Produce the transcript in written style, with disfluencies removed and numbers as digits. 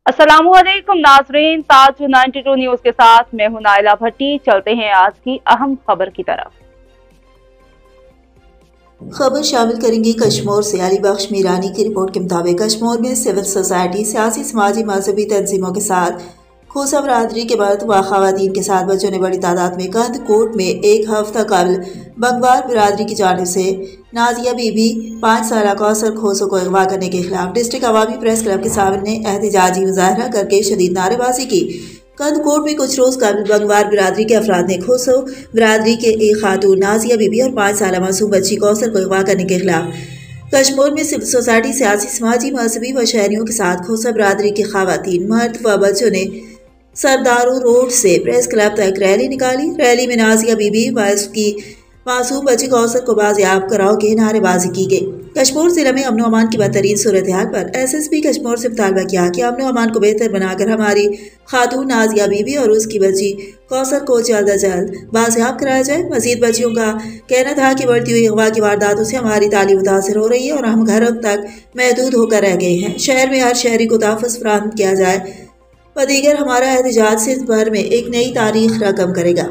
अस्सलामुअलैकुम नाजरीन, ताज 92 न्यूज के साथ मैं हूं नाइला भट्टी। चलते हैं आज की अहम खबर की तरफ। खबर शामिल करेंगे कश्मीर से। अली बख्श मीरानी की रिपोर्ट के मुताबिक कश्मीर में सिविल सोसाइटी, सियासी, समाजी, मजहबी तंजीमों के साथ खोसा बरादरी के मर्द व खवातीन के साथ बच्चों ने बड़ी तादाद में कंध कोट में एक हफ्ता कबल बंगवार बिरादरी की जानिब से नाजिया बीबी 5 साल कौसर खोसो को अगवा करने के खिलाफ डिस्ट्रिक्ट अवामी प्रेस क्लब के सामने एहतजाजी मुजाहरा करके शदीद नारेबाजी की। कंदकोट में कुछ रोज कबल बंगवार बिरादरी के अफराद ने खोसो बिरादरी के एक खातून नाजिया बीबी और 5 साल मासूम बच्ची कौसर को अगवा करने के खिलाफ कश्मीर में सिविल सोसाइटी, सियासी, समाजी, मजहबी व शहरियों के साथ खोसा बिरादरी के खवातीन, मर्द व बच्चों ने सरदारू रोड से प्रेस क्लब तक रैली निकाली। रैली में नाजिया बीबी व उसकी मासूम बच्ची कौसर को बाजियाब कराओ के नारेबाजी की गई। कश्मीर जिले में अमन अमान की बदतरीन सूरत हाल पर SSP कश्मीर से मुतालबा किया कि अमन अमान को बेहतर बनाकर हमारी खातून नाजिया बीबी और उसकी बच्ची कौसर को जल्द अज जल्द बाजियाब कराया जाए। मजीद बच्चियों का कहना था कि बढ़ती हुई अगवा की वारदातों से हमारी तालीम मुतासर हो रही है और हम घरों तक महदूद होकर रह गए हैं। शहर में हर शहरी को तहफ़्फ़ुज़ फराहम किया जाए व दीगर हमारा एहतजाज सिंध भर में एक नई तारीख रकम करेगा।